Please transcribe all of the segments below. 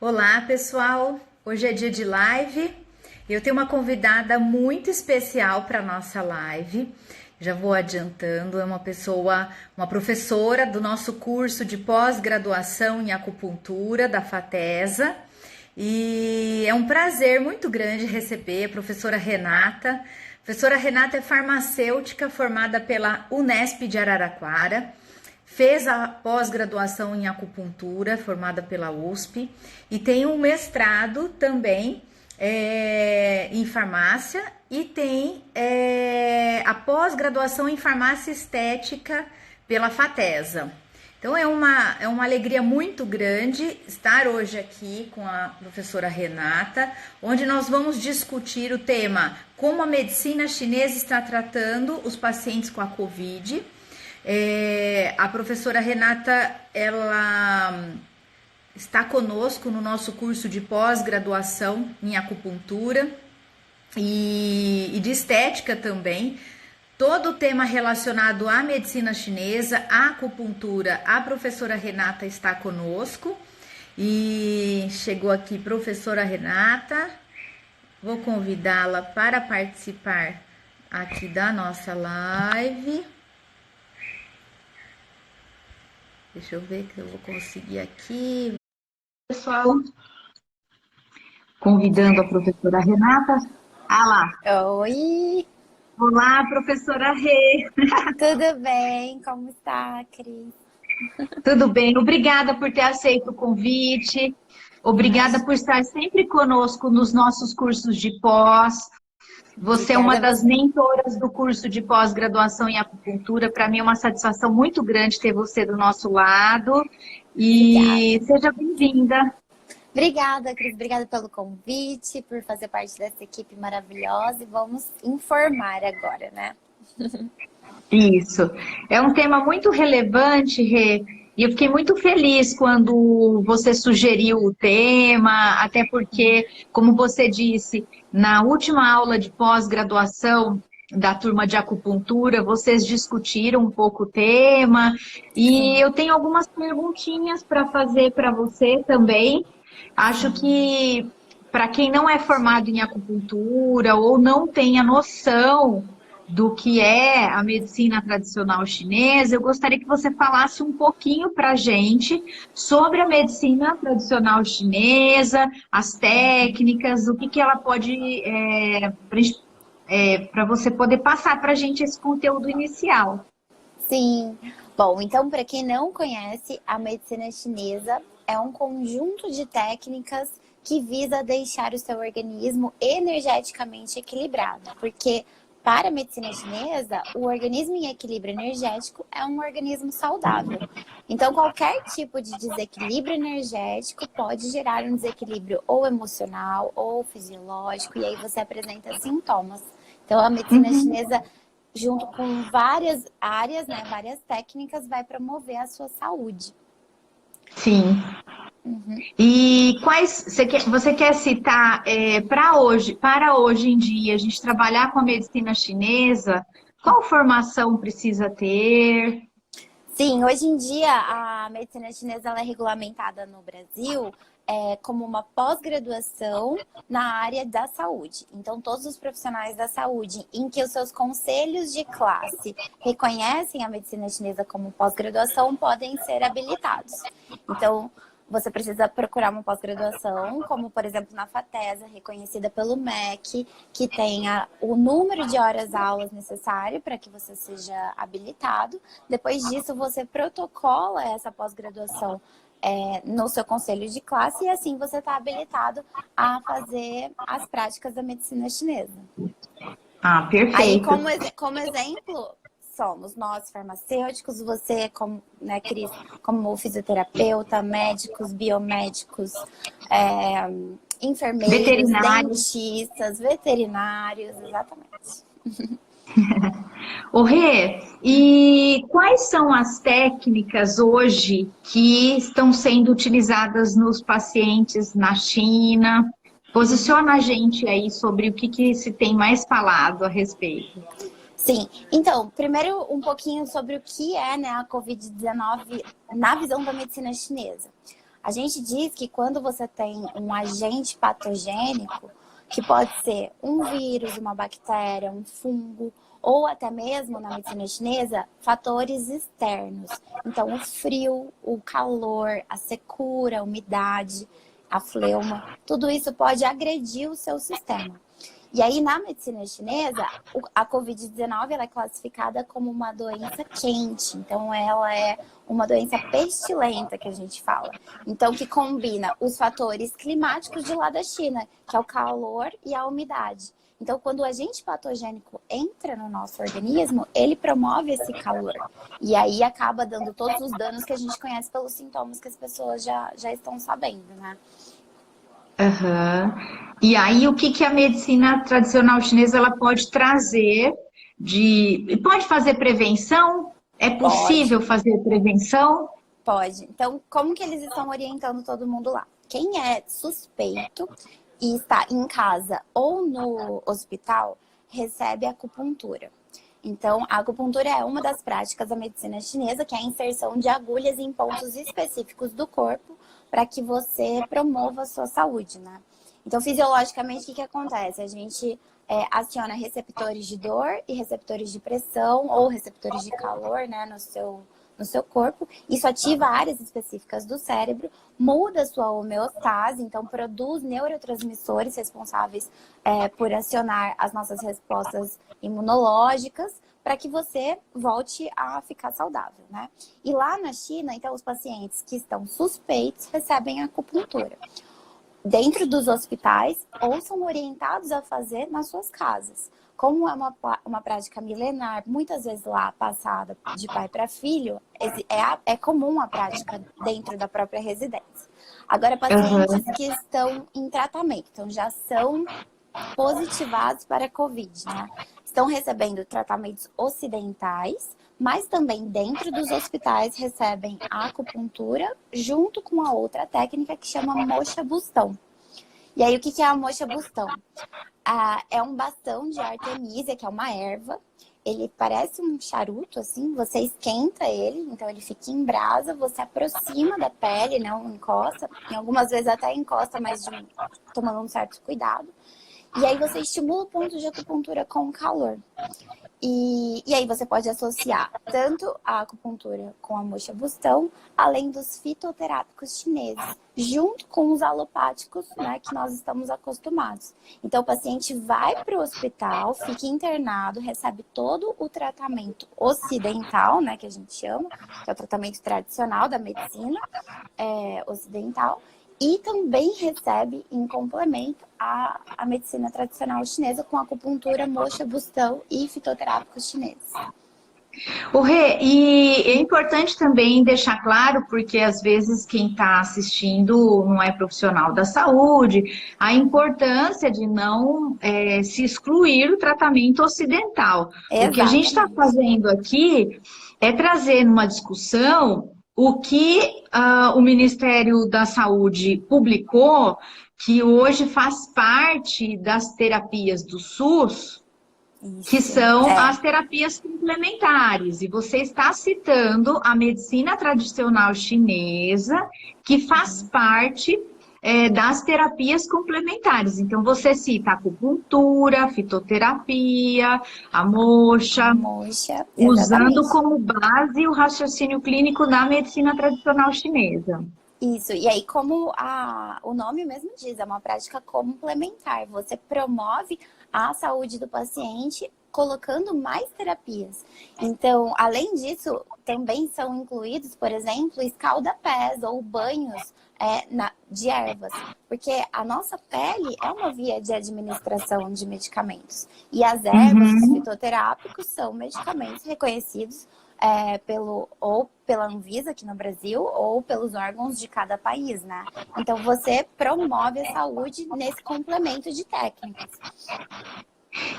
Olá, pessoal! Hoje é dia de live. Eu tenho uma convidada muito especial para nossa live. Já vou adiantando, é uma professora do nosso curso de pós-graduação em acupuntura da FATESA. E é um prazer muito grande receber a professora Renata. A professora Renata é farmacêutica formada pela Unesp de Araraquara. Fez a pós-graduação em acupuntura, formada pela USP, e tem um mestrado também em farmácia, e tem a pós-graduação em farmácia estética pela FATESA. Então é uma alegria muito grande estar hoje aqui com a professora Renata, onde nós vamos discutir o tema como a medicina chinesa está tratando os pacientes com a Covid. A professora Renata, ela está conosco no nosso curso de pós-graduação em acupuntura e de estética também. Todo o tema relacionado à medicina chinesa, à acupuntura, a professora Renata está conosco. E chegou aqui professora Renata, vou convidá-la para participar aqui da nossa live. Deixa eu ver que eu vou conseguir aqui. Pessoal, convidando a professora Renata. Ah lá. Oi! Olá, professora Rê. Tudo bem? Como está, Cris? Tudo bem, obrigada por ter aceito o convite. Obrigada por estar sempre conosco nos nossos cursos de pós. Você é uma das mentoras do curso de pós-graduação em acupuntura. Para mim é uma satisfação muito grande ter você do nosso lado. E seja bem-vinda. Obrigada, Cris. Obrigada pelo convite, por fazer parte dessa equipe maravilhosa. E vamos informar agora, né? Isso. É um tema muito relevante, Rê. E eu fiquei muito feliz quando você sugeriu o tema, até porque, como você disse, na última aula de pós-graduação da turma de acupuntura, vocês discutiram um pouco o tema, e eu tenho algumas perguntinhas para fazer para você também. Acho que, para quem não é formado em acupuntura ou não tem a noção do que é a medicina tradicional chinesa, eu gostaria que você falasse um pouquinho para a gente sobre a medicina tradicional chinesa, as técnicas, o que ela pode, para você poder passar para a gente esse conteúdo inicial. Sim. Bom, então, para quem não conhece, a medicina chinesa é um conjunto de técnicas que visa deixar o seu organismo energeticamente equilibrado, porque para a medicina chinesa, o organismo em equilíbrio energético é um organismo saudável. Então, qualquer tipo de desequilíbrio energético pode gerar um desequilíbrio ou emocional ou fisiológico, e aí você apresenta sintomas. Então, a medicina chinesa, junto com várias áreas, né, várias técnicas, vai promover a sua saúde. Sim. E quais você quer citar para hoje em dia, a gente trabalhar com a medicina chinesa, qual formação precisa ter? Sim, hoje em dia a medicina chinesa ela é regulamentada no Brasil como uma pós-graduação na área da saúde. Então, todos os profissionais da saúde em que os seus conselhos de classe reconhecem a medicina chinesa como pós-graduação podem ser habilitados. Então, você precisa procurar uma pós-graduação, como, por exemplo, na FATESA, reconhecida pelo MEC, que tenha o número de horas-aulas necessário para que você seja habilitado. Depois disso, você protocola essa pós-graduação no seu conselho de classe e assim você está habilitado a fazer as práticas da medicina chinesa. Ah, perfeito. Aí, como exemplo, somos nós farmacêuticos, você, como, né, Cris, como fisioterapeuta, médicos, biomédicos, enfermeiros, dentistas, veterinários, exatamente. Ô Rê, e quais são as técnicas hoje que estão sendo utilizadas nos pacientes na China? Posiciona a gente aí sobre o que se tem mais falado a respeito. Sim, então, primeiro um pouquinho sobre o que é, né, a Covid-19 na visão da medicina chinesa. A gente diz que quando você tem um agente patogênico, que pode ser um vírus, uma bactéria, um fungo, ou até mesmo, na medicina chinesa, fatores externos. Então, o frio, o calor, a secura, a umidade, a fleuma, tudo isso pode agredir o seu sistema. E aí, na medicina chinesa, a Covid-19 ela é classificada como uma doença quente. Então, ela é uma doença pestilenta, que a gente fala. Então, que combina os fatores climáticos de lá da China, que é o calor e a umidade. Então, quando o agente patogênico entra no nosso organismo, ele promove esse calor. E aí acaba dando todos os danos que a gente conhece pelos sintomas que as pessoas já estão sabendo, né? Aham. E aí, o que que a medicina tradicional chinesa ela pode trazer de... Pode fazer prevenção? É Pode. possível fazer prevenção? Pode. Então, como que eles estão orientando todo mundo lá? Quem é suspeito e está em casa ou no hospital, recebe acupuntura. Então, a acupuntura é uma das práticas da medicina chinesa, que é a inserção de agulhas em pontos específicos do corpo para que você promova a sua saúde, né? Então, fisiologicamente, o que que acontece? A gente aciona receptores de dor e receptores de pressão ou receptores de calor, né, no seu corpo. Isso ativa áreas específicas do cérebro, muda a sua homeostase, então produz neurotransmissores responsáveis por acionar as nossas respostas imunológicas para que você volte a ficar saudável, né? E lá na China, então, os pacientes que estão suspeitos recebem acupuntura dentro dos hospitais ou são orientados a fazer nas suas casas. Como é uma prática milenar, muitas vezes lá passada de pai para filho, é comum a prática dentro da própria residência. Agora, pacientes que estão em tratamento, então já são positivados para a Covid, né? Estão recebendo tratamentos ocidentais, mas também dentro dos hospitais recebem a acupuntura junto com a outra técnica que chama moxa bustão. E aí, o que é a moxa bustão? É um bastão de artemisia, que é uma erva. Ele parece um charuto, assim, você esquenta ele, então ele fica em brasa, você aproxima da pele, não encosta. Em algumas vezes até encosta, mas tomando um certo cuidado. E aí você estimula o ponto de acupuntura com calor. E aí você pode associar tanto a acupuntura com a moxa bustão, além dos fitoterápicos chineses, junto com os alopáticos, né, que nós estamos acostumados. Então o paciente vai para o hospital, fica internado, recebe todo o tratamento ocidental, né, que a gente chama, que é o tratamento tradicional da medicina ocidental, e também recebe, em complemento, a medicina tradicional chinesa com acupuntura, moxa, bustão e fitoterápicos chineses. O Rê, e é importante também deixar claro, porque às vezes quem está assistindo não é profissional da saúde, a importância de não se excluir o tratamento ocidental. Exatamente. O que a gente está fazendo aqui é trazer numa discussão o que o Ministério da Saúde publicou, que hoje faz parte das terapias do SUS, que são as terapias complementares. E você está citando a medicina tradicional chinesa, que faz parte das terapias complementares. Então, você cita a acupuntura, a fitoterapia, a moxa, usando como base o raciocínio clínico da medicina tradicional chinesa. Isso, e aí como o nome mesmo diz, é uma prática complementar. Você promove a saúde do paciente colocando mais terapias. Então, além disso, também são incluídos, por exemplo, escalda-pés ou banhos de ervas. Porque a nossa pele é uma via de administração de medicamentos. E as ervas, os fitoterápicos, são medicamentos reconhecidos ou pela Anvisa aqui no Brasil, ou pelos órgãos de cada país, né? Então, você promove a saúde nesse complemento de técnicas.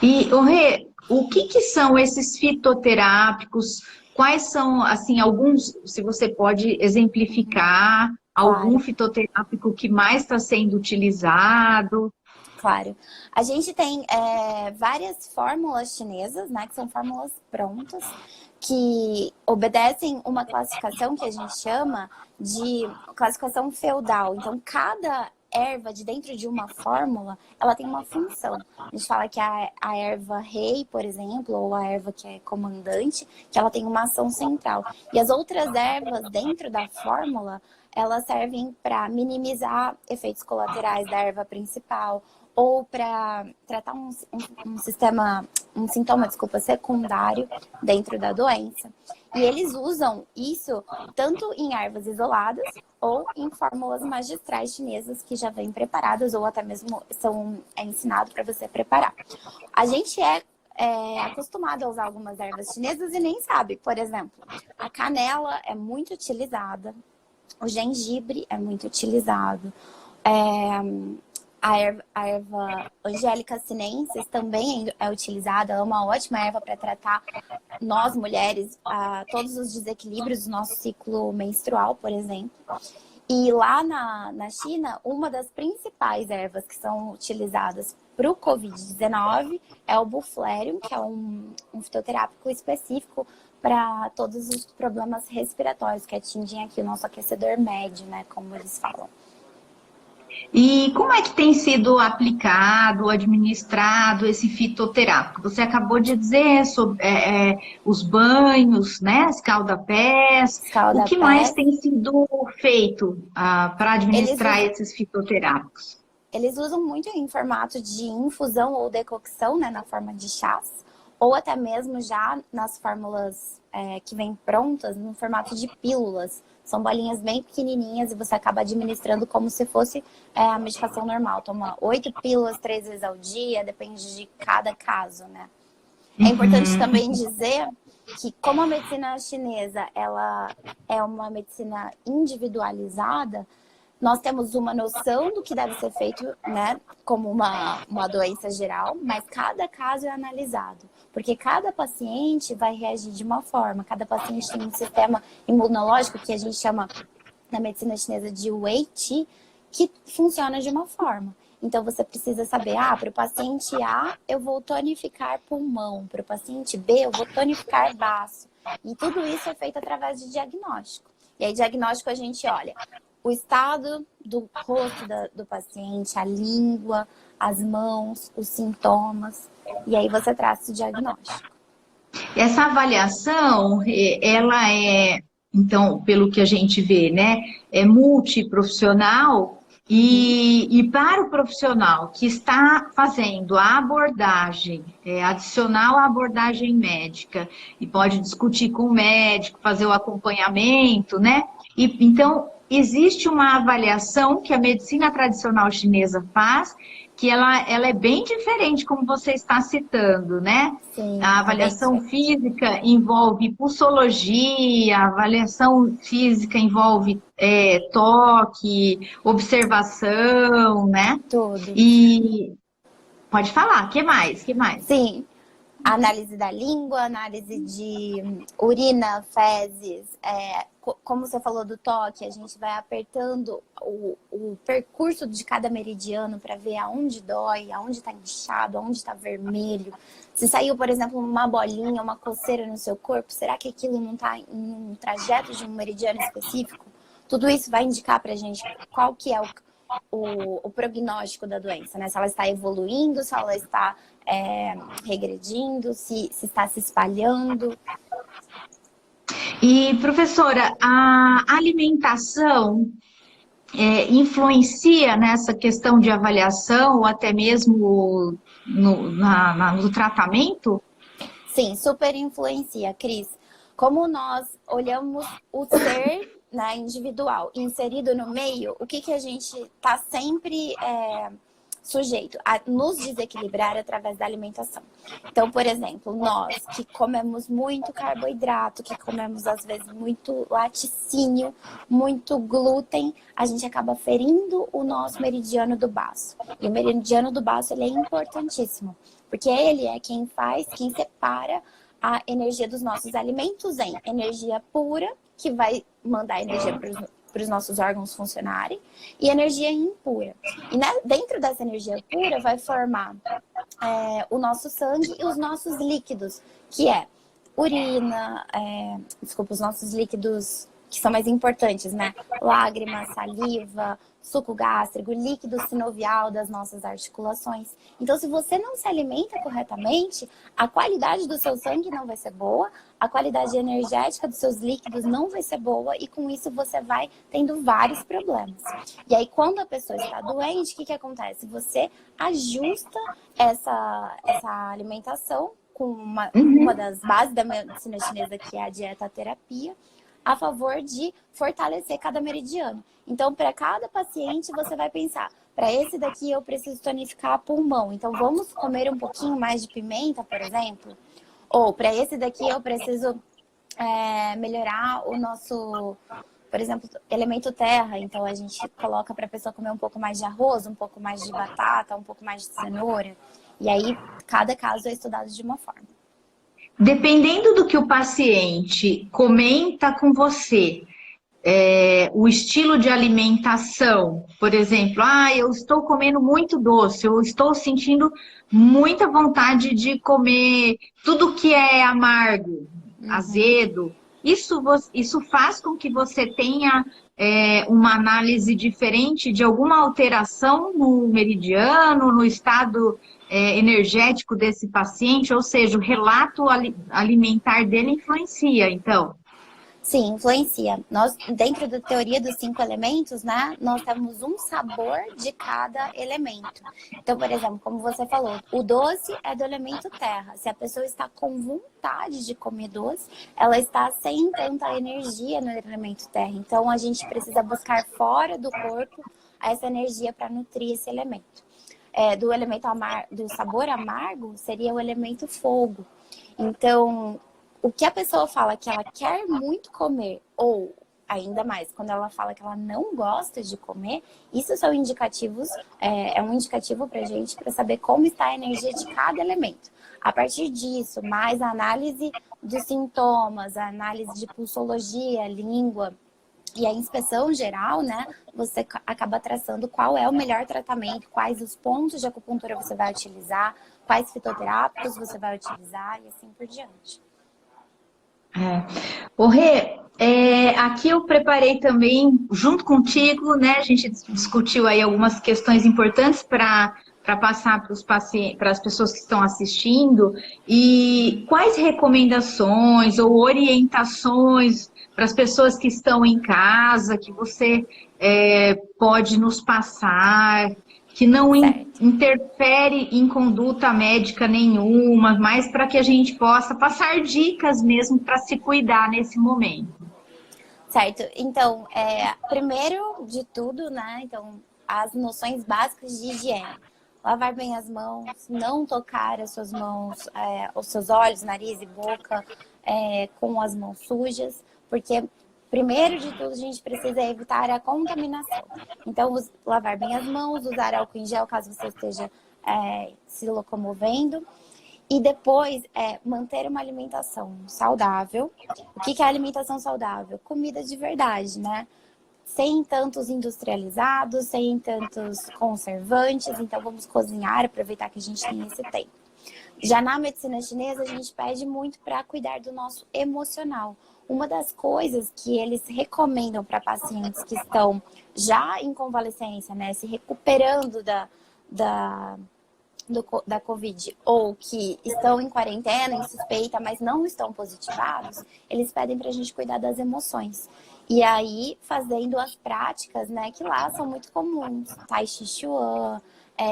E, Rê, o que são esses fitoterápicos? Quais são, assim, alguns, se você pode exemplificar, algum fitoterápico que mais está sendo utilizado? Claro. A gente tem várias fórmulas chinesas, né? Que são fórmulas prontas, que obedecem uma classificação que a gente chama de classificação feudal. Então, cada erva de dentro de uma fórmula, ela tem uma função. A gente fala que a erva rei, por exemplo, ou a erva que é comandante, que ela tem uma ação central. E as outras ervas dentro da fórmula, elas servem para minimizar efeitos colaterais da erva principal ou para tratar um sintoma, secundário dentro da doença. E eles usam isso tanto em ervas isoladas ou em fórmulas magistrais chinesas que já vêm preparadas ou até mesmo é ensinado para você preparar. A gente é acostumado a usar algumas ervas chinesas e nem sabe. Por exemplo, a canela é muito utilizada, o gengibre é muito utilizado, a erva Angélica sinensis também é utilizada, ela é uma ótima erva para tratar nós mulheres, todos os desequilíbrios do nosso ciclo menstrual, por exemplo. E lá na China, uma das principais ervas que são utilizadas para o Covid-19 é o Buflérium, que é um fitoterápico específico para todos os problemas respiratórios que atingem aqui o nosso aquecedor médio, né, como eles falam. E como é que tem sido aplicado, administrado esse fitoterápico? Você acabou de dizer sobre os banhos, né, escalda-pés. O que mais tem sido feito para administrar esses fitoterápicos? Eles usam muito em formato de infusão ou decocção, né, na forma de chás, ou até mesmo já nas fórmulas que vêm prontas, no formato de pílulas. São bolinhas bem pequenininhas e você acaba administrando como se fosse a medicação normal. Toma 8 pílulas 3 vezes ao dia, depende de cada caso, né? É importante também dizer que como a medicina chinesa ela é uma medicina individualizada, nós temos uma noção do que deve ser feito, né, como uma doença geral, mas cada caso é analisado. Porque cada paciente vai reagir de uma forma, cada paciente tem um sistema imunológico que a gente chama na medicina chinesa de Wei Qi, que funciona de uma forma. Então você precisa saber, para o paciente A eu vou tonificar pulmão, para o paciente B eu vou tonificar baço. E tudo isso é feito através de diagnóstico. E aí diagnóstico a gente olha o estado do rosto do paciente, a língua, as mãos, os sintomas, e aí você traça o diagnóstico. Essa avaliação, ela então, pelo que a gente vê, né, é multiprofissional e para o profissional que está fazendo a abordagem, adicional à abordagem médica, e pode discutir com o médico, fazer o acompanhamento, né, então existe uma avaliação que a medicina tradicional chinesa faz, que ela é bem diferente, como você está citando, né? Sim, a avaliação física envolve pulsologia, a avaliação física envolve toque, observação, né? Tudo. E pode falar, que mais? Que mais? Sim. Análise da língua, análise de urina, fezes, como você falou do toque, a gente vai apertando o percurso de cada meridiano para ver aonde dói, aonde está inchado, aonde está vermelho. Se saiu, por exemplo, uma bolinha, uma coceira no seu corpo, será que aquilo não está em um trajeto de um meridiano específico? Tudo isso vai indicar para a gente qual que é o prognóstico da doença, né? Se ela está evoluindo, se ela está regredindo, se está se espalhando. E, professora, a alimentação influencia nessa questão de avaliação ou até mesmo no tratamento? Sim, super influencia, Cris. Como nós olhamos o ser, né, individual inserido no meio, o que a gente está sempre sujeito a nos desequilibrar através da alimentação. Então, por exemplo, nós que comemos muito carboidrato, que comemos às vezes muito laticínio, muito glúten, a gente acaba ferindo o nosso meridiano do baço. E o meridiano do baço ele é importantíssimo, porque ele é quem separa a energia dos nossos alimentos em energia pura, que vai mandar energia para para os nossos órgãos funcionarem, e energia impura. E dentro dessa energia pura vai formar o nosso sangue e os nossos líquidos, que é urina, os nossos líquidos que são mais importantes, né? Lágrima, saliva, suco gástrico, líquido sinovial das nossas articulações. Então, se você não se alimenta corretamente, a qualidade do seu sangue não vai ser boa, a qualidade energética dos seus líquidos não vai ser boa, e com isso você vai tendo vários problemas. E aí, quando a pessoa está doente, o que acontece? Você ajusta essa alimentação com uma das bases da medicina chinesa, que é a dieta-terapia, a favor de fortalecer cada meridiano. Então, para cada paciente, você vai pensar, para esse daqui eu preciso tonificar pulmão, então vamos comer um pouquinho mais de pimenta, por exemplo? Ou para esse daqui eu preciso melhorar o nosso, por exemplo, elemento terra, então a gente coloca para a pessoa comer um pouco mais de arroz, um pouco mais de batata, um pouco mais de cenoura. E aí, cada caso é estudado de uma forma. Dependendo do que o paciente comenta com você, o estilo de alimentação, por exemplo, eu estou comendo muito doce, eu estou sentindo muita vontade de comer tudo que é amargo, azedo, isso faz com que você tenha uma análise diferente de alguma alteração no meridiano, no estado energético desse paciente, ou seja, o relato alimentar dele influencia, então? Sim, influencia. Nós, dentro da teoria dos 5 elementos, né, nós temos um sabor de cada elemento. Então, por exemplo, como você falou, o doce é do elemento terra. Se a pessoa está com vontade de comer doce, ela está sem tanta energia no elemento terra. Então, a gente precisa buscar fora do corpo essa energia para nutrir esse elemento. Do elemento do sabor amargo seria o elemento fogo. Então, o que a pessoa fala que ela quer muito comer, ou ainda mais, quando ela fala que ela não gosta de comer, isso são indicativos, é um indicativo pra gente para saber como está a energia de cada elemento. A partir disso, mais a análise dos sintomas, a análise de pulsologia, língua, e a inspeção geral, né, você acaba traçando qual é o melhor tratamento, quais os pontos de acupuntura você vai utilizar, quais fitoterápicos você vai utilizar e assim por diante. Rê, aqui eu preparei também, junto contigo, né, a gente discutiu aí algumas questões importantes para passar para os pacientes, para as pessoas que estão assistindo, e quais recomendações ou orientações para as pessoas que estão em casa, que você pode nos passar, que não interfere em conduta médica nenhuma, mas para que a gente possa passar dicas mesmo para se cuidar nesse momento. Certo. Então, primeiro de tudo, né, então, as noções básicas de higiene. Lavar bem as mãos, não tocar as suas mãos, os seus olhos, nariz e boca com as mãos sujas, porque primeiro de tudo a gente precisa evitar a contaminação. Então, lavar bem as mãos, usar álcool em gel caso você esteja se locomovendo. E depois, manter uma alimentação saudável. O que é alimentação saudável? Comida de verdade, né? Sem tantos industrializados, sem tantos conservantes. Então, vamos cozinhar, aproveitar que a gente tem esse tempo. Já na medicina chinesa, a gente pede muito para cuidar do nosso emocional. Uma das coisas que eles recomendam para pacientes que estão já em convalescência, né, se recuperando da Covid, ou que estão em quarentena, em suspeita, mas não estão positivados, eles pedem para a gente cuidar das emoções. E aí, fazendo as práticas, né, que lá são muito comuns, Tai Chi Chuan,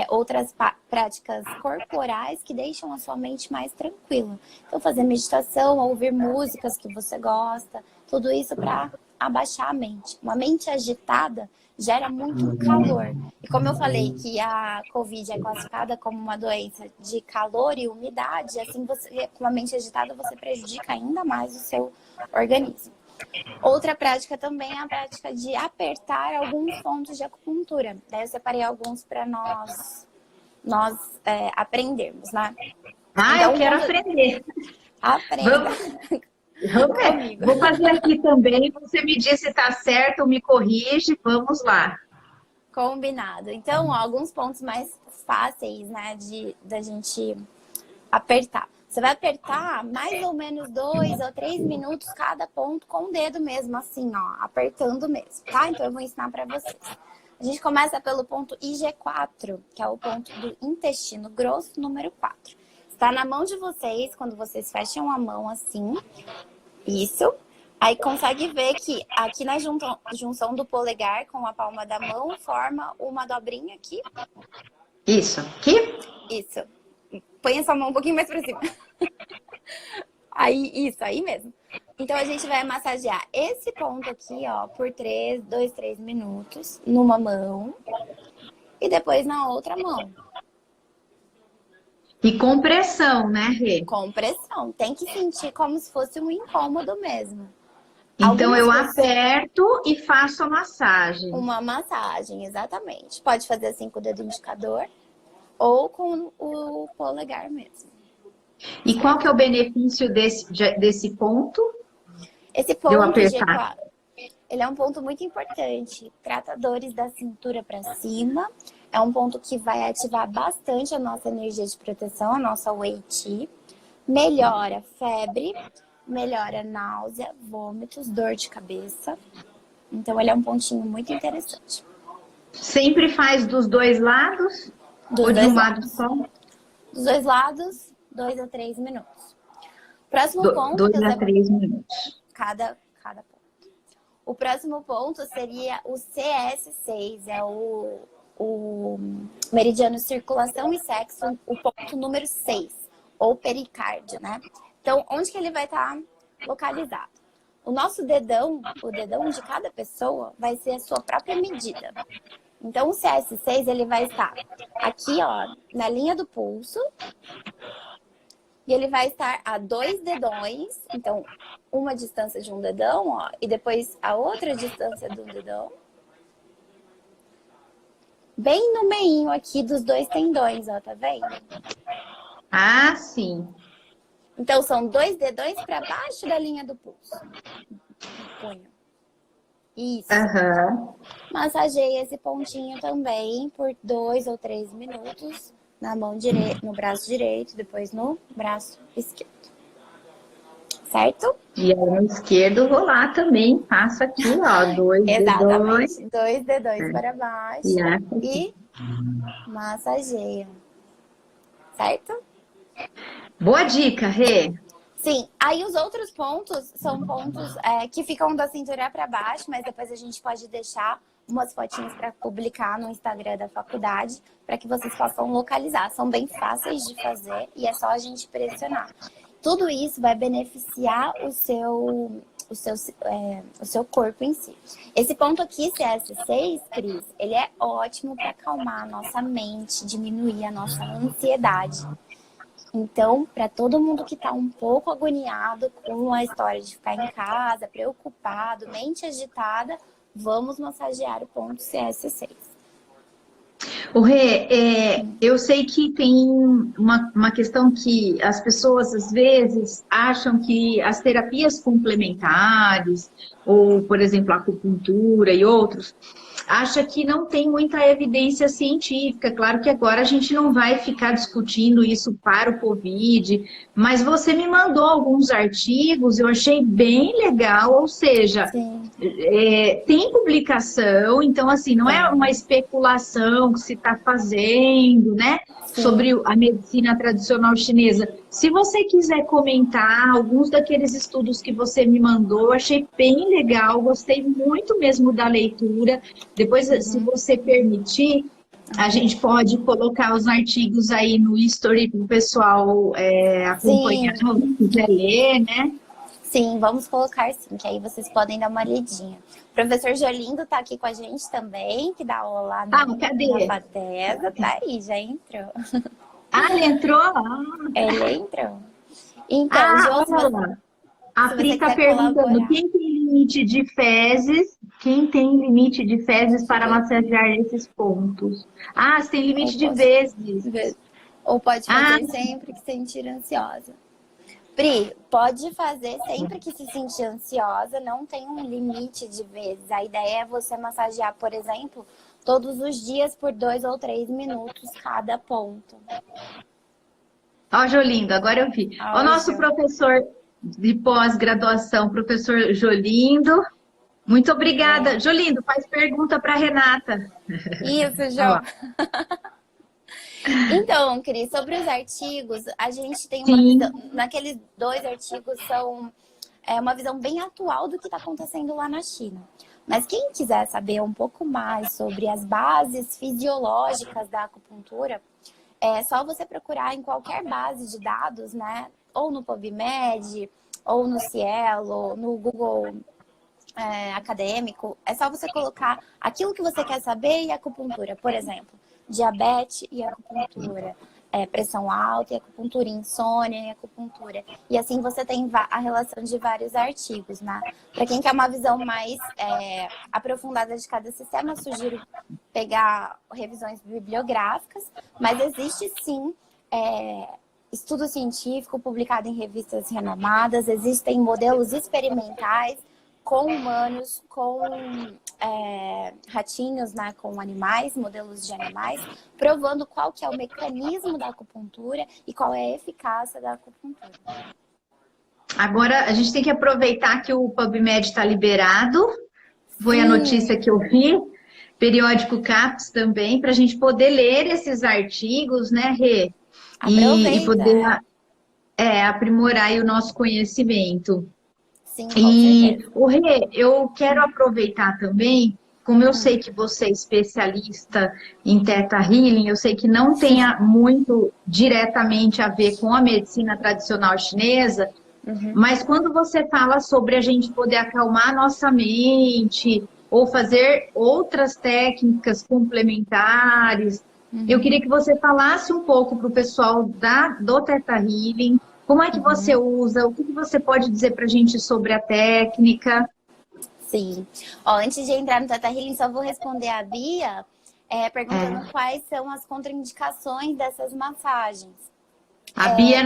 outras práticas corporais que deixam a sua mente mais tranquila. Então, fazer meditação, ouvir músicas que você gosta, tudo isso para abaixar a mente. Uma mente agitada gera muito calor. E como eu falei que a Covid é classificada como uma doença de calor e umidade, assim, com a mente agitada, você prejudica ainda mais o seu organismo. Outra prática também é a prática de apertar alguns pontos de acupuntura. Daí eu separei alguns para nós aprendermos, né? Então, eu quero aprender. Aprenda. Comigo. Vou fazer aqui também. Você me diz se tá certo ou me corrige. Vamos lá. Combinado. Então, ó, alguns pontos mais fáceis, né, da gente apertar. Você vai apertar mais ou menos 2 ou 3 minutos cada ponto com o dedo mesmo, assim, ó, apertando mesmo, tá? Então, eu vou ensinar pra vocês. A gente começa pelo ponto IG4, que é o ponto do intestino grosso, número 4. Está na mão de vocês, quando vocês fecham a mão assim, isso. Aí consegue ver que aqui na junção do polegar com a palma da mão forma uma dobrinha aqui. Isso. Aqui? Isso. Põe essa mão um pouquinho mais pra cima. Aí, isso, aí mesmo. Então, a gente vai massagear esse ponto aqui, ó, por 2, 3 minutos numa mão e depois na outra mão. E com pressão, né, Rê? Com pressão. Tem que sentir como se fosse um incômodo mesmo. Então, eu aperto e faço a massagem. Uma massagem, exatamente. Pode fazer assim com o dedo indicador ou com o polegar mesmo. E qual que é o benefício desse ponto? Esse ponto G4, ele é um ponto muito importante. Trata dores da cintura para cima. É um ponto que vai ativar bastante a nossa energia de proteção, a nossa Wei Qi. Melhora febre, melhora náusea, vômitos, dor de cabeça. Então, ele é um pontinho muito interessante. Sempre faz dos dois lados? Ou de um lado só? Dos dois lados, 2 a 3 minutos. Próximo ponto... 2 a 3 minutos. Cada ponto. O próximo ponto seria o CS6, é o meridiano circulação e sexo, o ponto número 6, ou pericárdio, né? Então, onde que ele vai estar localizado? O nosso dedão, o dedão de cada pessoa, vai ser a sua própria medida. Então, o CS6, ele vai estar aqui, ó, na linha do pulso. E ele vai estar a 2 dedões. Então, uma distância de um dedão, ó. E depois a outra distância de um dedão. Bem no meinho aqui dos 2 tendões, ó. Tá vendo? Ah, sim. Então, são 2 dedões para baixo da linha do pulso. Punho. Isso. Uhum. Massageie esse pontinho também por 2 ou 3 minutos na mão direita, no braço direito, depois no braço esquerdo. Certo? E aí no esquerdo vou lá também, faço aqui, ó, 2 dedões. 2 dedões para baixo e massageia. Certo? Boa dica, Rê. Sim, aí os outros pontos são pontos que ficam da cintura para baixo, mas depois a gente pode deixar umas fotinhas para publicar no Instagram da faculdade, para que vocês possam localizar. São bem fáceis de fazer e é só a gente pressionar. Tudo isso vai beneficiar o seu corpo em si. Esse ponto aqui, CS6, Cris, ele é ótimo para acalmar a nossa mente, diminuir a nossa ansiedade. Então, para todo mundo que está um pouco agoniado com a história de ficar em casa, preocupado, mente agitada, vamos massagear o ponto CS6. O Rê, eu sei que tem uma questão que as pessoas às vezes acham que as terapias complementares, ou por exemplo a acupuntura e outros, acha que não tem muita evidência científica. Claro que agora a gente não vai ficar discutindo isso para o Covid, mas você me mandou alguns artigos, eu achei bem legal, ou seja, tem publicação, então assim, não é uma especulação que se está fazendo, né, sobre a medicina tradicional chinesa. Se você quiser comentar alguns daqueles estudos que você me mandou, eu achei bem legal, gostei muito mesmo da leitura. Depois, se você permitir, a gente pode colocar os artigos aí no History para o pessoal acompanhar, se quiser ler, né? Sim, vamos colocar sim, que aí vocês podem dar uma olhadinha. O professor Jolindo tá aqui com a gente também, que dá aula lá na FATESA. Tá aí, já entrou. Ah, ele entrou? Ele entrou. Então, Josi, a Pri está perguntando, quem tem limite de fezes? Quem tem limite de fezes para massagear esses pontos? Ah, você tem limite de vezes. Ou pode fazer sempre que sentir ansiosa. Pri, pode fazer sempre que se sentir ansiosa, não tem um limite de vezes. A ideia é você massagear, por exemplo, todos os dias por 2 ou 3 minutos cada ponto. Ó, Jolindo, agora eu vi. O nosso professor de pós-graduação, professor Jolindo. Muito obrigada. Jolindo, faz pergunta para Renata. Isso, João. Então, Cris, sobre os artigos, a gente tem uma visão, naqueles 2 artigos são uma visão bem atual do que está acontecendo lá na China. Mas quem quiser saber um pouco mais sobre as bases fisiológicas da acupuntura, é só você procurar em qualquer base de dados, né? Ou no PubMed, ou no Cielo, no Google acadêmico. É só você colocar aquilo que você quer saber e acupuntura. Por exemplo, diabetes e acupuntura, pressão alta e acupuntura, insônia e acupuntura. E assim você tem a relação de vários artigos, né? Para quem quer uma visão mais aprofundada de cada sistema, eu sugiro pegar revisões bibliográficas, mas existe sim estudo científico publicado em revistas renomadas, existem modelos experimentais com humanos, com ratinhos, né, com animais, modelos de animais, provando qual que é o mecanismo da acupuntura e qual é a eficácia da acupuntura. Agora, a gente tem que aproveitar que o PubMed está liberado. Foi a notícia que eu vi. Periódico CAPES também, para a gente poder ler esses artigos, né, Rê? E poder aprimorar aí o nosso conhecimento. Sim, com certeza. O Rê, eu quero aproveitar também, como eu sei que você é especialista em Theta Healing, eu sei que não tenha muito diretamente a ver com a medicina tradicional chinesa, mas quando você fala sobre a gente poder acalmar a nossa mente ou fazer outras técnicas complementares, eu queria que você falasse um pouco para o pessoal do Theta Healing. Como é que você usa? O que você pode dizer para a gente sobre a técnica? Sim. Antes de entrar no Theta Healing, só vou responder a Bia, perguntando quais são as contraindicações dessas massagens. A Bia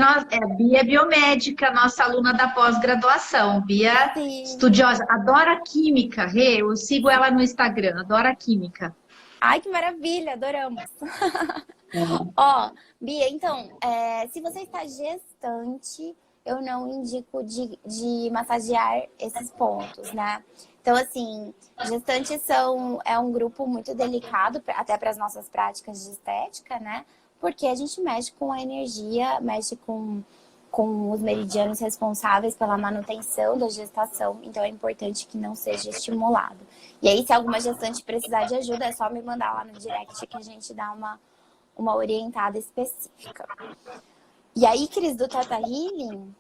é biomédica, nossa aluna da pós-graduação. Bia, estudiosa, adora química, Rê. Eu sigo ela no Instagram, adora química. Ai, que maravilha, adoramos. Bia, então, se você está gestante, eu não indico de massagear esses pontos, né? Então, assim, gestantes é um grupo muito delicado, até para as nossas práticas de estética, né? Porque a gente mexe com a energia, mexe com os meridianos responsáveis pela manutenção da gestação, então é importante que não seja estimulado. E aí, se alguma gestante precisar de ajuda, é só me mandar lá no direct que a gente dá uma orientada específica. E aí, Cris, do Theta Healing,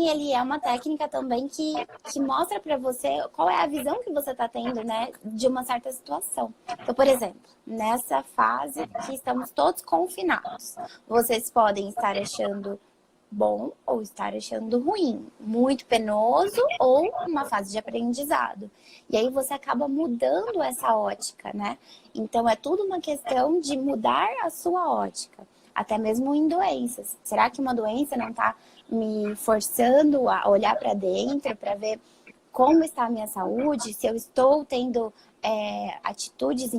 ele é uma técnica também que mostra para você qual é a visão que você está tendo, né, de uma certa situação. Então, por exemplo, nessa fase que estamos todos confinados, vocês podem estar achando bom ou estar achando ruim, muito penoso ou uma fase de aprendizado. E aí você acaba mudando essa ótica, né? Então é tudo uma questão de mudar a sua ótica, até mesmo em doenças. Será que uma doença não está me forçando a olhar para dentro, para ver como está a minha saúde, se eu estou tendo atitudes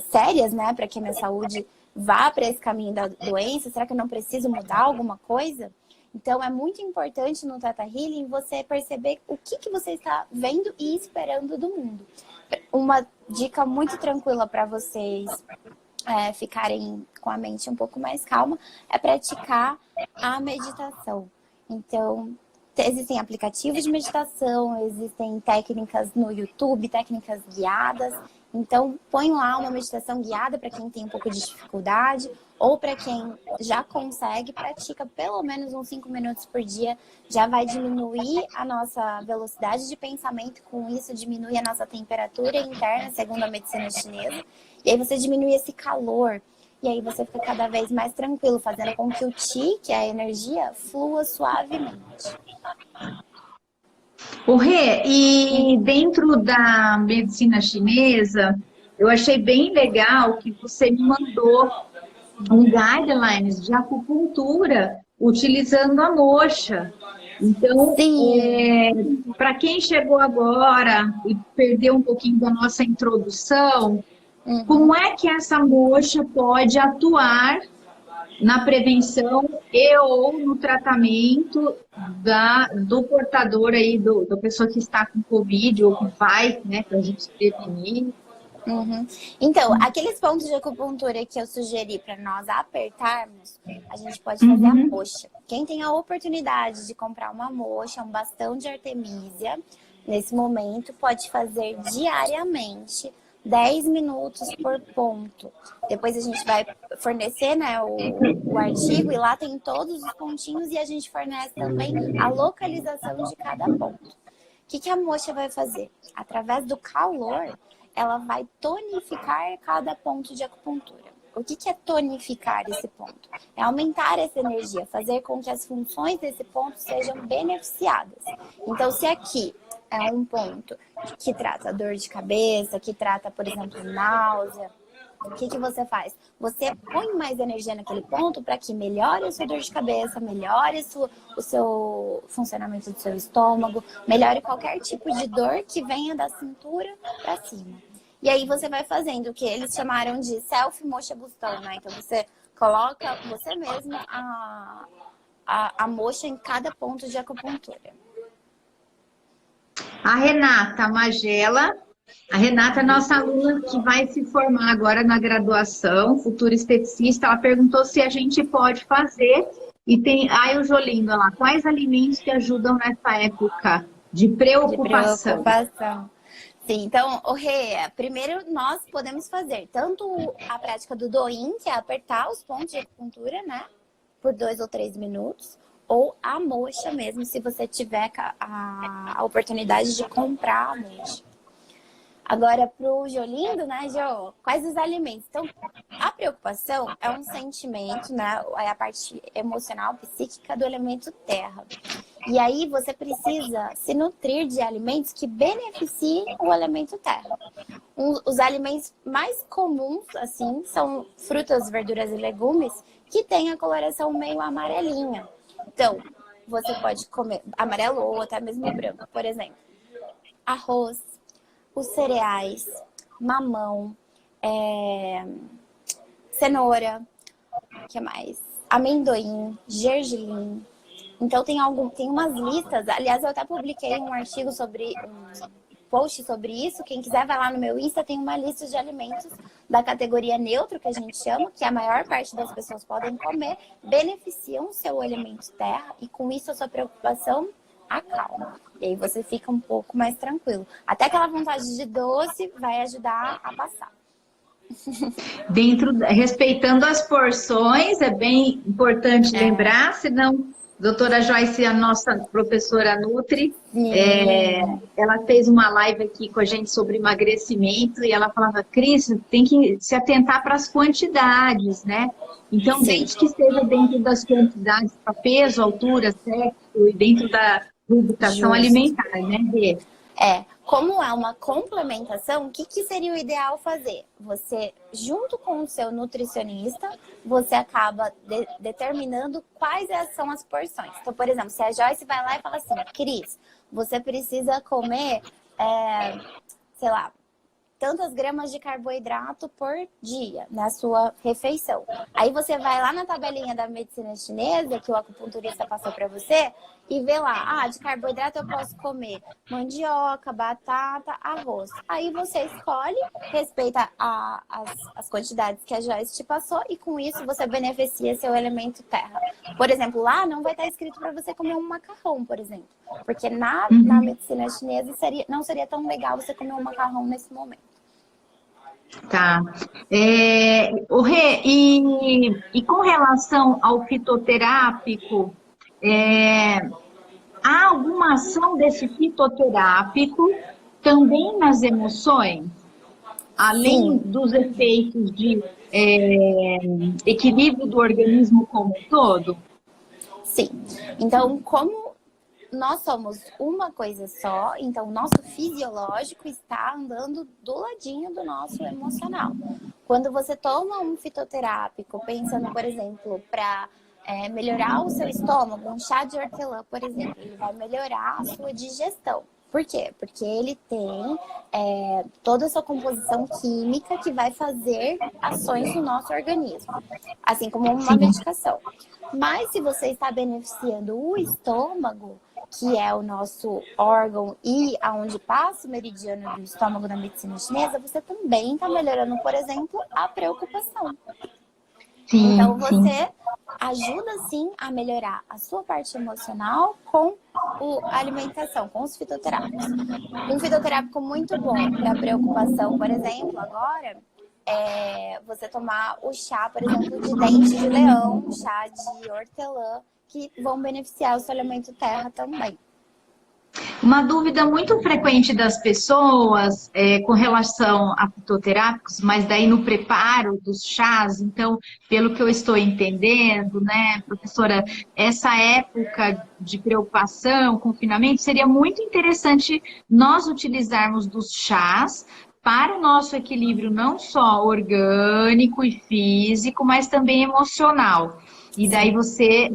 sérias, né, para que a minha saúde vá para esse caminho da doença? Será que eu não preciso mudar alguma coisa? Então, é muito importante no Theta Healing você perceber o que você está vendo e esperando do mundo. Uma dica muito tranquila para vocês ficarem com a mente um pouco mais calma é praticar a meditação. Então, existem aplicativos de meditação, existem técnicas no YouTube, técnicas guiadas. Então, põe lá uma meditação guiada para quem tem um pouco de dificuldade, ou para quem já consegue, pratica pelo menos uns 5 minutos por dia, já vai diminuir a nossa velocidade de pensamento, com isso diminui a nossa temperatura interna, segundo a medicina chinesa, e aí você diminui esse calor, e aí você fica cada vez mais tranquilo, fazendo com que o Qi, que é a energia, flua suavemente. O Rê, e dentro da medicina chinesa, eu achei bem legal que você me mandou um guidelines de acupuntura utilizando a moxa. Então, para quem chegou agora e perdeu um pouquinho da nossa introdução, como é que essa moxa pode atuar na prevenção e ou no tratamento do portador aí, da pessoa que está com Covid ou que vai, né, para a gente prevenir? Então, aqueles pontos de acupuntura que eu sugeri para nós apertarmos, a gente pode fazer a moxa. Quem tem a oportunidade de comprar uma moxa, um bastão de artemisia, nesse momento, pode fazer diariamente 10 minutos por ponto. Depois a gente vai fornecer, né, o artigo e lá tem todos os pontinhos e a gente fornece também a localização de cada ponto. O que a moxa vai fazer? Através do calor, ela vai tonificar cada ponto de acupuntura. O que é tonificar esse ponto? É aumentar essa energia, fazer com que as funções desse ponto sejam beneficiadas. Então, se aqui é um ponto que trata dor de cabeça, que trata, por exemplo, náusea, o que você faz? Você põe mais energia naquele ponto para que melhore a sua dor de cabeça, melhore o seu funcionamento do seu estômago, melhore qualquer tipo de dor que venha da cintura para cima. E aí você vai fazendo o que eles chamaram de self-mocha bustão, né? Então você coloca você mesmo a mocha em cada ponto de acupuntura. A Renata Magela. A Renata é nossa aluna que vai se formar agora na graduação, futura esteticista. Ela perguntou se a gente pode fazer. E tem o Jolindo lá. Quais alimentos que ajudam nessa época de preocupação? Sim, então, Rê, primeiro nós podemos fazer tanto a prática do Doin, que é apertar os pontos de acupuntura, né? Por 2 ou 3 minutos. Ou a moxa mesmo, se você tiver a oportunidade de comprar a moxa. Agora, pro Jolindo, né, Jô? Quais os alimentos? Então, a preocupação é um sentimento, né? É a parte emocional, psíquica do elemento terra. E aí você precisa se nutrir de alimentos que beneficiem o elemento terra. Os alimentos mais comuns, assim, são frutas, verduras e legumes que têm a coloração meio amarelinha. Então, você pode comer amarelo ou até mesmo branco, por exemplo. Arroz, os cereais, mamão, cenoura, o que mais? Amendoim, gergelim. Então tem umas listas, aliás, eu até publiquei um artigo post sobre isso. Quem quiser vai lá no meu Insta, tem uma lista de alimentos da categoria neutro, que a gente chama, que a maior parte das pessoas podem comer, beneficiam o seu elemento terra e com isso a sua preocupação acalma. E aí você fica um pouco mais tranquilo. Até aquela vontade de doce vai ajudar a passar. Respeitando as porções, é bem importante lembrar, senão, doutora Joyce, a nossa professora Nutri, ela fez uma live aqui com a gente sobre emagrecimento e ela falava, Cris, tem que se atentar para as quantidades, né? Então, desde que esteja dentro das quantidades para peso, altura, sexo e dentro da rubricação alimentar, né, Rê? Como é uma complementação, o que seria o ideal fazer? Você, junto com o seu nutricionista, você acaba determinando quais são as porções. Então, por exemplo, se a Joyce vai lá e fala assim, Cris, você precisa comer, sei lá, tantas gramas de carboidrato por dia na sua refeição. Aí você vai lá na tabelinha da medicina chinesa, que o acupunturista passou para você, e vê lá, de carboidrato eu posso comer mandioca, batata, arroz. Aí você escolhe, respeita as quantidades que a Joyce te passou e com isso você beneficia seu elemento terra. Por exemplo, lá não vai estar escrito para você comer um macarrão, por exemplo. Porque na medicina chinesa não seria tão legal você comer um macarrão nesse momento. Tá. O Rê, e com relação ao fitoterápico, há alguma ação desse fitoterápico também nas emoções? Além dos efeitos de equilíbrio do organismo como um todo? Sim. Então, como nós somos uma coisa só, então o nosso fisiológico está andando do ladinho do nosso emocional. Quando você toma um fitoterápico, pensando, por exemplo, para melhorar o seu estômago, um chá de hortelã, por exemplo, ele vai melhorar a sua digestão. Por quê? Porque ele tem toda a sua composição química que vai fazer ações no nosso organismo, assim como uma medicação. Mas se você está beneficiando o estômago, que é o nosso órgão e aonde passa o meridiano do estômago na medicina chinesa, você também está melhorando, por exemplo, a preocupação. Sim, Então, sim. você ajuda, sim, a melhorar a sua parte emocional com a alimentação, com os fitoterápicos. Um fitoterápico muito bom para preocupação, por exemplo, agora, é você tomar o chá, por exemplo, de dente de leão, chá de hortelã, que vão beneficiar o seu elemento terra também. Uma dúvida muito frequente das pessoas com relação a fitoterápicos, mas daí no preparo dos chás, então, pelo que eu estou entendendo, né, professora, essa época de preocupação, confinamento, seria muito interessante nós utilizarmos dos chás para o nosso equilíbrio não só orgânico e físico, mas também emocional. E daí você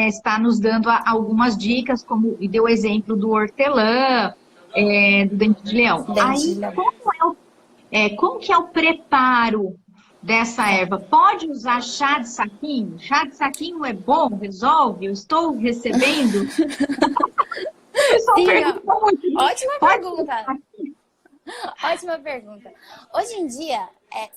está nos dando algumas dicas, como e deu o exemplo do hortelã, do dente de leão. Dente de Aí, leão. como que é o preparo dessa erva? Pode usar chá de saquinho? Chá de saquinho é bom? Resolve? Eu estou recebendo? O pessoal Sim, pergunta muito. ótima Pode pergunta. Ótima pergunta. Hoje em dia,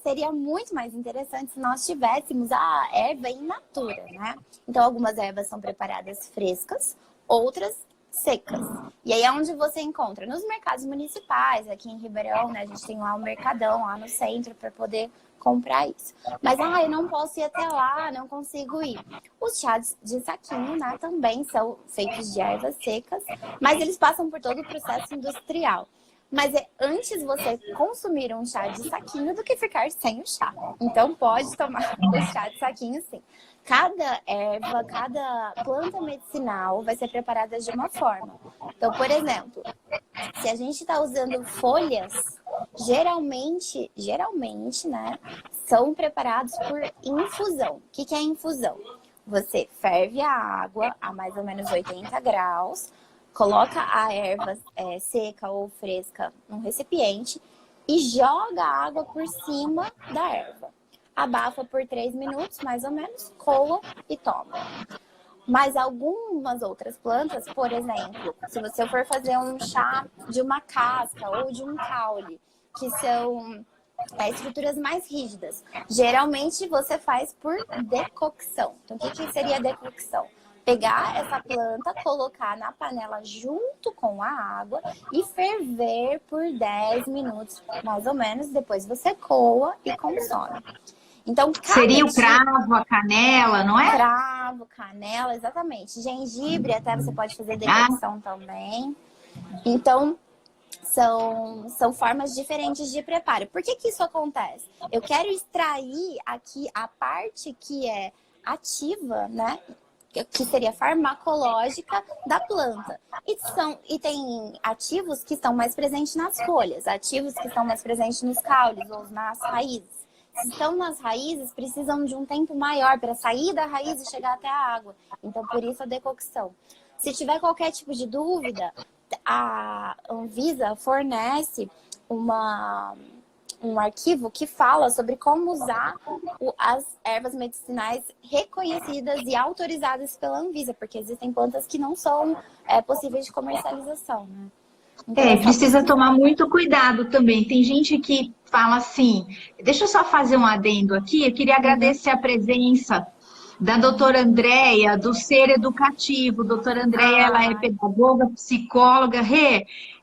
seria muito mais interessante se nós tivéssemos a erva in natura, né? Então, algumas ervas são preparadas frescas, outras secas. E aí é onde você encontra? Nos mercados municipais, aqui em Ribeirão, né? A gente tem lá um mercadão, lá no centro, para poder comprar isso. Mas, eu não posso ir até lá, não consigo ir. Os chás de saquinho, né? Também são feitos de ervas secas, mas eles passam por todo o processo industrial. Mas é antes você consumir um chá de saquinho do que ficar sem o chá. Então, pode tomar o chá de saquinho, sim. Cada erva, cada planta medicinal vai ser preparada de uma forma. Então, por exemplo, se a gente está usando folhas, geralmente, né, são preparados por infusão. O que é infusão? Você ferve a água a mais ou menos 80 graus, coloca a erva seca ou fresca num recipiente e joga a água por cima da erva. Abafa por 3 minutos, mais ou menos, coa e toma. Mas algumas outras plantas, por exemplo, se você for fazer um chá de uma casca ou de um caule, que são estruturas mais rígidas, geralmente você faz por decocção. Então, o que seria decocção? Pegar essa planta, colocar na panela junto com a água e ferver por 10 minutos, mais ou menos. Depois você coa e consome. Então, seria o cravo, a canela, não é? Cravo, canela, exatamente. Gengibre, até você pode fazer decocção também. Então, são formas diferentes de preparo. Por que isso acontece? Eu quero extrair aqui a parte que é ativa, né? Que seria farmacológica da planta. E tem ativos que estão mais presentes nas folhas, ativos que estão mais presentes nos caules ou nas raízes. Se estão nas raízes, precisam de um tempo maior para sair da raiz e chegar até a água. Então, por isso a decocção. Se tiver qualquer tipo de dúvida, a Anvisa fornece um arquivo que fala sobre como usar as ervas medicinais reconhecidas e autorizadas pela Anvisa, porque existem plantas que não são possíveis de comercialização, né? Então, precisa tomar muito cuidado também. Tem gente que fala assim, deixa eu só fazer um adendo aqui, eu queria agradecer a presença da doutora Andréia, do Ser Educativo. Doutora Andréia, ela é pedagoga, psicóloga,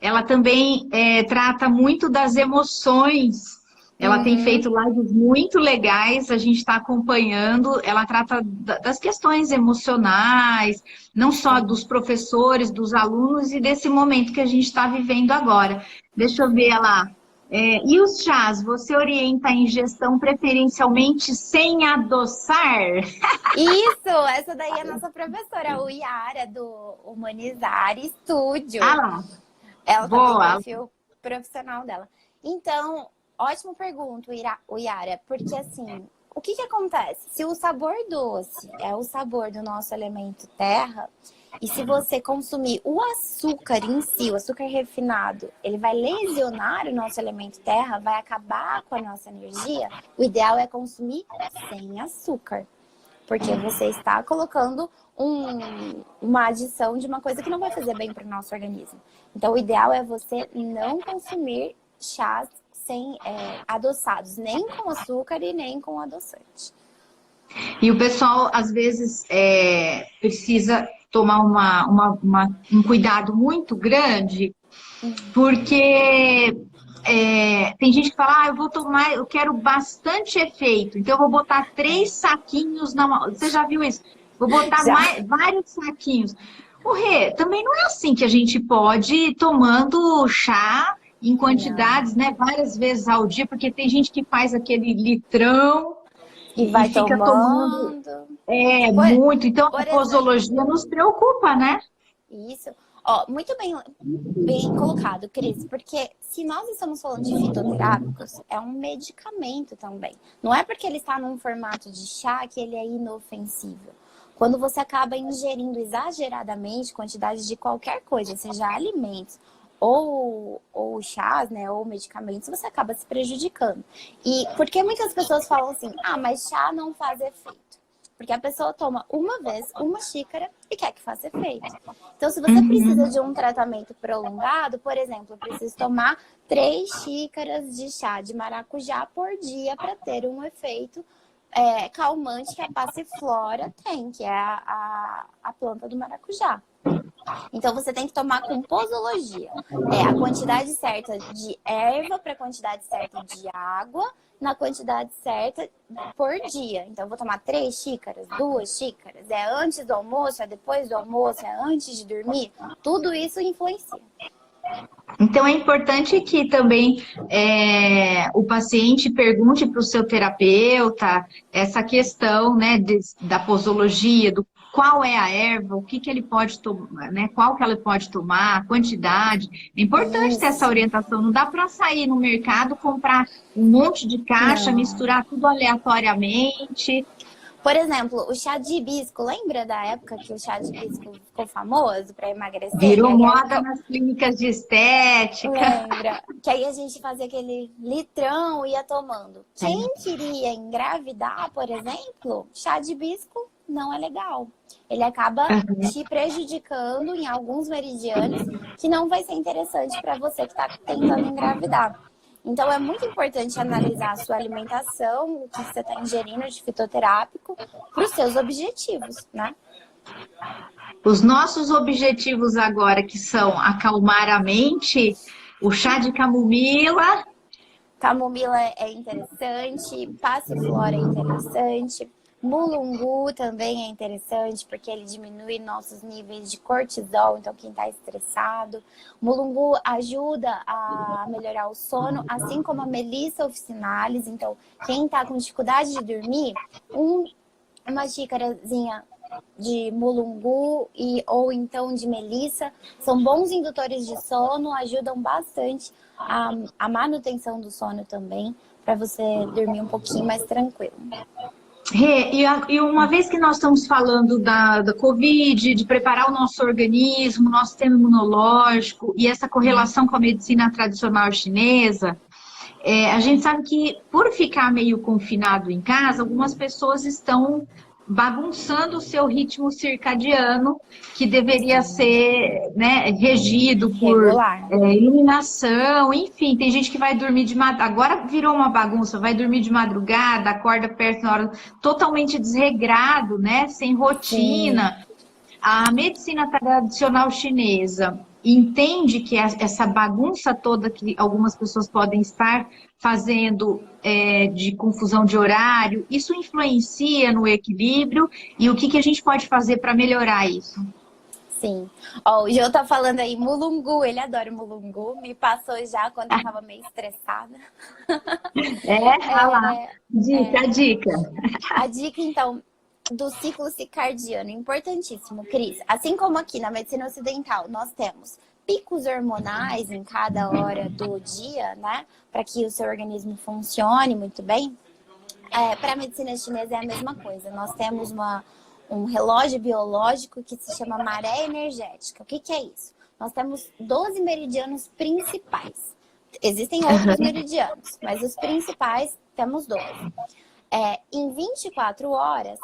ela também trata muito das emoções. Ela tem feito lives muito legais, a gente está acompanhando. Ela trata das questões emocionais, não só dos professores, dos alunos e desse momento que a gente está vivendo agora. Deixa eu ver lá. E os chás, você orienta a ingestão preferencialmente sem adoçar? Isso, essa daí é a nossa professora, o Yara, do Humanizar Estúdio. Ela também tem o perfil profissional dela. Então, ótima pergunta, o Yara, porque assim, o que que acontece? Se o sabor doce é o sabor do nosso elemento terra, e se você consumir o açúcar em si, o açúcar refinado, ele vai lesionar o nosso elemento terra, vai acabar com a nossa energia, o ideal é consumir sem açúcar. Porque você está colocando uma adição de uma coisa que não vai fazer bem para o nosso organismo. Então, o ideal é você não consumir chás sem adoçados, nem com açúcar e nem com adoçante. E o pessoal, às vezes, precisa tomar um cuidado muito grande, porque tem gente que fala, eu vou tomar, eu quero bastante efeito, então eu vou botar 3 saquinhos na mão. Você já viu isso? Vou botar vários saquinhos. O Rê, também não é assim que a gente pode ir tomando chá em quantidades, né, várias vezes ao dia, porque tem gente que faz aquele litrão e vai fica tomando. Muito. Então, a posologia nos preocupa, né? Isso. Ó, muito bem colocado, Cris, porque se nós estamos falando de fitoterápicos, é um medicamento também. Não é porque ele está num formato de chá que ele é inofensivo. Quando você acaba ingerindo exageradamente quantidades de qualquer coisa, seja alimentos ou chás, né, ou medicamentos, você acaba se prejudicando. E porque muitas pessoas falam assim, mas chá não faz efeito. Porque a pessoa toma uma vez, uma xícara e quer que faça efeito. Então, se você precisa de um tratamento prolongado, por exemplo, eu preciso tomar 3 xícaras de chá de maracujá por dia para ter um efeito calmante que a passiflora tem, que é a planta do maracujá. Então, você tem que tomar com posologia. A quantidade certa de erva para a quantidade certa de água, na quantidade certa por dia. Então, eu vou tomar 3 xícaras, 2 xícaras. É antes do almoço, é depois do almoço, é antes de dormir. Tudo isso influencia. Então, é importante que também o paciente pergunte para o seu terapeuta essa questão, né, da posologia, do qual é a erva, o que ele pode tomar, né, qual que ela pode tomar, a quantidade. É importante ter essa orientação. Não dá para sair no mercado, comprar um monte de caixa, misturar tudo aleatoriamente. Por exemplo, o chá de hibisco, lembra da época que o chá de hibisco ficou famoso para emagrecer? Virou moda nas clínicas de estética. Lembra? Que aí a gente fazia aquele litrão e ia tomando. Quem queria engravidar, por exemplo, chá de hibisco não é legal. Ele acaba te prejudicando em alguns meridianos que não vai ser interessante para você que está tentando engravidar. Então, é muito importante analisar a sua alimentação, o que você está ingerindo de fitoterápico, para os seus objetivos, né? Os nossos objetivos agora, que são acalmar a mente, o chá de camomila. Camomila é interessante, passiflora é interessante. Mulungu também é interessante, porque ele diminui nossos níveis de cortisol, então quem está estressado. Mulungu ajuda a melhorar o sono, assim como a Melissa officinalis. Então, quem está com dificuldade de dormir, uma xícarazinha de mulungu ou então de melissa, são bons indutores de sono, ajudam bastante a manutenção do sono também, para você dormir um pouquinho mais tranquilo. E uma vez que nós estamos falando da Covid, de preparar o nosso organismo, nosso sistema imunológico e essa correlação com a medicina tradicional chinesa, a gente sabe que por ficar meio confinado em casa, algumas pessoas estão bagunçando o seu ritmo circadiano, que deveria ser, né, regido por iluminação, enfim, tem gente que vai dormir de madrugada, agora virou uma bagunça, vai dormir de madrugada, acorda perto na hora, totalmente desregrado, né, sem rotina. Sim. A medicina tradicional chinesa entende que essa bagunça toda que algumas pessoas podem estar fazendo de confusão de horário, isso influencia no equilíbrio e o que a gente pode fazer para melhorar isso? Sim. Ó, o Jô tá falando aí, mulungu, ele adora mulungu, me passou já quando eu tava meio estressada. A dica. A dica, então, do ciclo circadiano, importantíssimo, Cris. Assim como aqui na medicina ocidental, nós temos picos hormonais em cada hora do dia, né? Para que o seu organismo funcione muito bem. Para a medicina chinesa é a mesma coisa. Nós temos um relógio biológico que se chama maré energética. O que é isso? Nós temos 12 meridianos principais. Existem outros meridianos, mas os principais temos 12. Em 24 horas,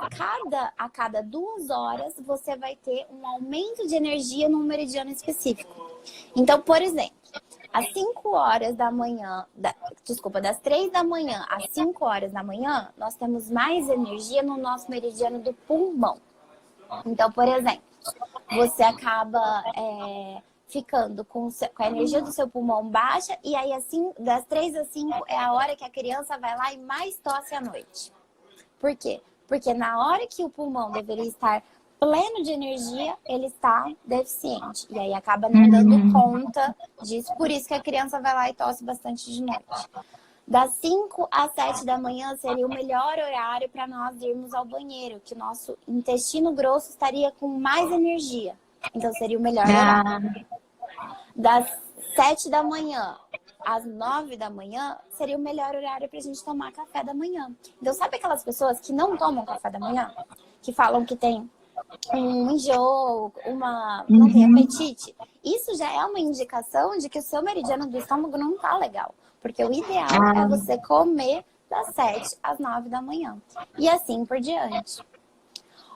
a cada 2 horas, você vai ter um aumento de energia num meridiano específico. Então, por exemplo, às 5 horas da manhã, das 3 da manhã às 5 horas da manhã, nós temos mais energia no nosso meridiano do pulmão. Então, por exemplo, você acaba ficando com a energia do seu pulmão baixa, e aí assim, das 3 às 5 é a hora que a criança vai lá e mais tosse à noite. Por quê? Porque na hora que o pulmão deveria estar pleno de energia, ele está deficiente. E aí acaba não dando conta disso. Por isso que a criança vai lá e tosse bastante de noite. Das 5 às 7 da manhã seria o melhor horário para nós irmos ao banheiro, que o nosso intestino grosso estaria com mais energia. Então seria o melhor horário. Das 7 da manhã às 9 da manhã seria o melhor horário para a gente tomar café da manhã. Então, sabe aquelas pessoas que não tomam café da manhã? Que falam que tem um enjoo, não tem apetite? Isso já é uma indicação de que o seu meridiano do estômago não tá legal. Porque o ideal é você comer das 7 às 9 da manhã. E assim por diante.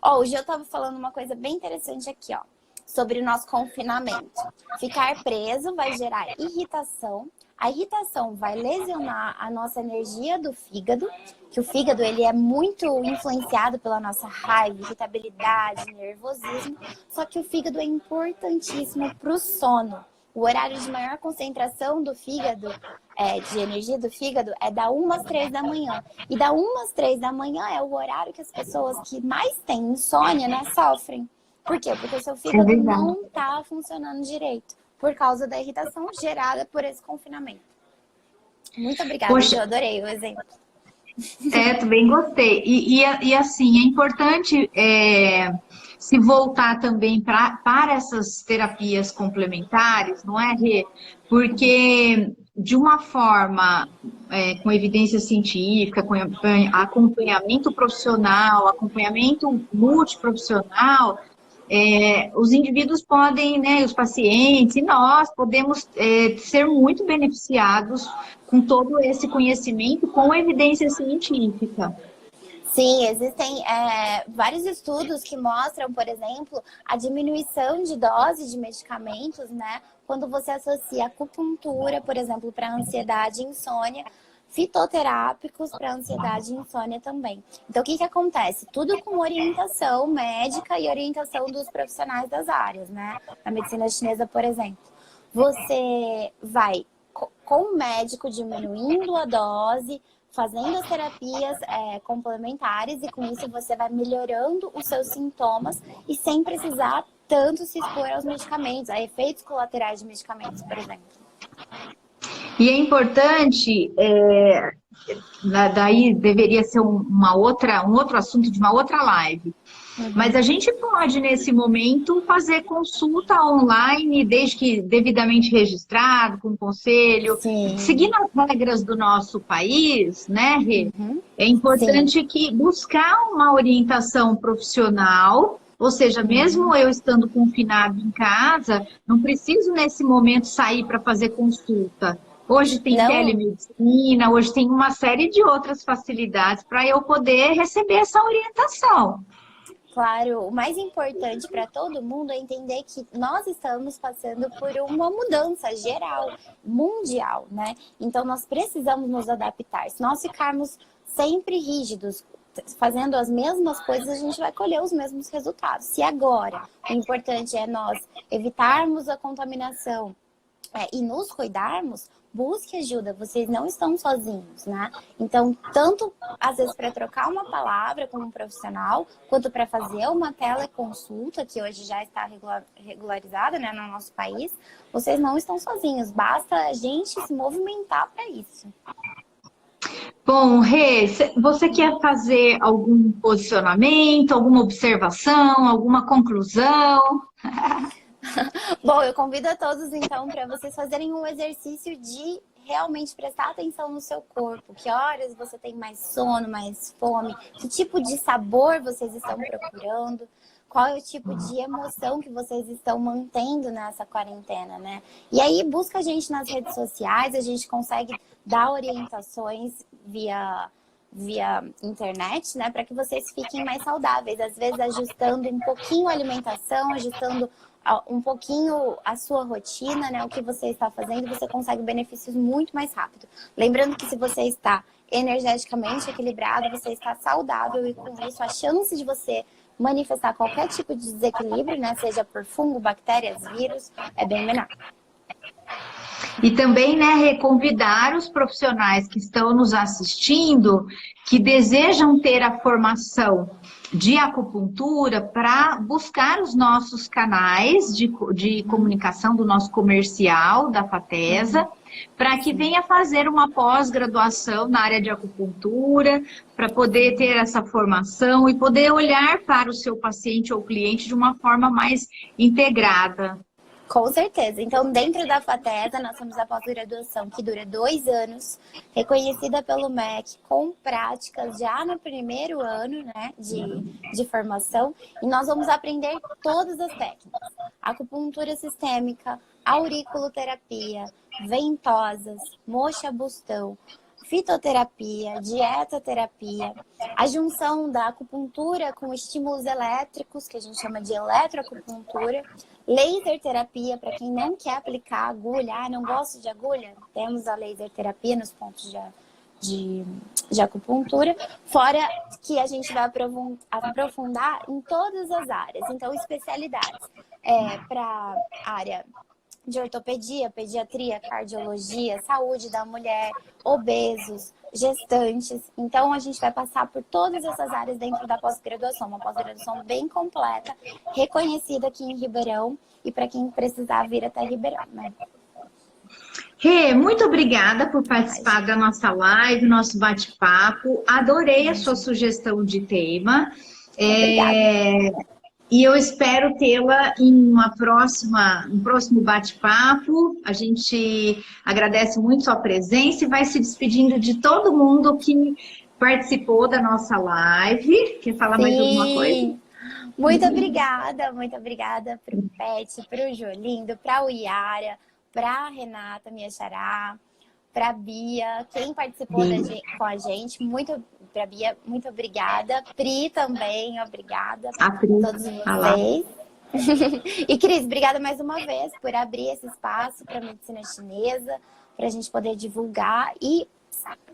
Hoje eu tava falando uma coisa bem interessante aqui, ó. Sobre o nosso confinamento. Ficar preso vai gerar irritação. A irritação vai lesionar a nossa energia do fígado, que o fígado ele é muito influenciado pela nossa raiva, irritabilidade, nervosismo. Só que o fígado é importantíssimo para o sono. O horário de maior concentração do fígado, de energia do fígado, é da 1 às 3 da manhã. E da 1 às 3 da manhã é o horário que as pessoas que mais têm insônia, né, sofrem. Por quê? Porque o seu fígado não está funcionando direito por causa da irritação gerada por esse confinamento. Muito obrigada, eu adorei o exemplo. Também gostei. E assim, é importante se voltar também para essas terapias complementares, não é, Rê? Porque de uma forma com evidência científica, com acompanhamento profissional, acompanhamento multiprofissional, os indivíduos podem, né, os pacientes e nós podemos ser muito beneficiados com todo esse conhecimento com evidência científica. Sim, existem vários estudos que mostram, por exemplo, a diminuição de dose de medicamentos, né? Quando você associa acupuntura, por exemplo, para ansiedade e insônia, fitoterápicos para ansiedade e insônia também. Então, o que acontece? Tudo com orientação médica e orientação dos profissionais das áreas, né? Na medicina chinesa, por exemplo. Você vai, com o médico, diminuindo a dose, fazendo as terapias complementares, e com isso você vai melhorando os seus sintomas e sem precisar tanto se expor aos medicamentos, a efeitos colaterais de medicamentos, por exemplo. E é importante, daí deveria ser um outro assunto de uma outra live, mas a gente pode, nesse momento, fazer consulta online, desde que devidamente registrado, com conselho, seguindo as regras do nosso país, né, Rê? É importante que buscar uma orientação profissional, ou seja, mesmo eu estando confinado em casa, não preciso nesse momento sair para fazer consulta. Hoje tem telemedicina, hoje tem uma série de outras facilidades para eu poder receber essa orientação. Claro, o mais importante para todo mundo é entender que nós estamos passando por uma mudança geral, mundial, né? Então nós precisamos nos adaptar. Se nós ficarmos sempre rígidos, fazendo as mesmas coisas, a gente vai colher os mesmos resultados. Se agora o importante é nós evitarmos a contaminação e nos cuidarmos, busque ajuda, vocês não estão sozinhos, né? Então, tanto às vezes para trocar uma palavra com um profissional, quanto para fazer uma teleconsulta, que hoje já está regularizada, né, no nosso país, vocês não estão sozinhos, basta a gente se movimentar para isso. Bom, Rê, você quer fazer algum posicionamento, alguma observação, alguma conclusão? Bom, eu convido a todos, então, para vocês fazerem um exercício de realmente prestar atenção no seu corpo. Que horas você tem mais sono, mais fome? Que tipo de sabor vocês estão procurando? Qual é o tipo de emoção que vocês estão mantendo nessa quarentena, né? E aí, busca a gente nas redes sociais, a gente consegue dar orientações via internet, né? Para que vocês fiquem mais saudáveis. Às vezes, ajustando um pouquinho a alimentação, ajustando um pouquinho a sua rotina, né? O que você está fazendo, você consegue benefícios muito mais rápido. Lembrando que se você está energeticamente equilibrado, você está saudável e com isso a chance de você manifestar qualquer tipo de desequilíbrio, né, seja por fungo, bactérias, vírus, é bem menor. E também, né, reconvidar os profissionais que estão nos assistindo, que desejam ter a formação de acupuntura, para buscar os nossos canais de comunicação do nosso comercial, da Fatesa, para que venha fazer uma pós-graduação na área de acupuntura, para poder ter essa formação e poder olhar para o seu paciente ou cliente de uma forma mais integrada. Com certeza. Então, dentro da Fatesa, nós temos a pós-graduação que dura 2 anos, reconhecida pelo MEC, com práticas já no primeiro ano, né, de formação. E nós vamos aprender todas as técnicas. Acupuntura sistêmica, auriculoterapia, ventosas, moxa-bustão, fitoterapia, dietoterapia, a junção da acupuntura com estímulos elétricos, que a gente chama de eletroacupuntura, laser terapia, para quem não quer aplicar agulha, não gosta de agulha, temos a laser terapia nos pontos de acupuntura, fora que a gente vai aprofundar em todas as áreas, então especialidades para a área de ortopedia, pediatria, cardiologia, saúde da mulher, obesos, gestantes. Então, a gente vai passar por todas essas áreas dentro da pós-graduação. Uma pós-graduação bem completa, reconhecida aqui em Ribeirão e para quem precisar vir até Ribeirão, né? Rê, muito obrigada por participar da nossa live, nosso bate-papo. Adorei a sua sugestão de tema. E eu espero tê-la em um próximo bate-papo. A gente agradece muito sua presença e vai se despedindo de todo mundo que participou da nossa live. Quer falar mais alguma coisa? Muito obrigada para o Pet, para o Jolindo, para o Iara, para a Renata, minha xará, para a Bia, quem participou com a gente, para a Bia, muito obrigada. Pri também, obrigada a todos vocês. E Cris, obrigada mais uma vez por abrir esse espaço para a medicina chinesa, para a gente poder divulgar e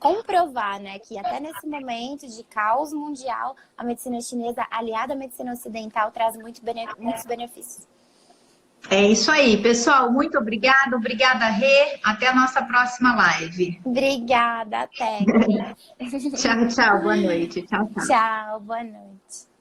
comprovar, né, que até nesse momento de caos mundial, a medicina chinesa, aliada à medicina ocidental, traz muitos benefícios. É isso aí, pessoal. Muito obrigada. Obrigada, Rê. Até a nossa próxima live. Obrigada, até. Tchau, tchau. Boa noite. Tchau, tchau. Tchau, boa noite.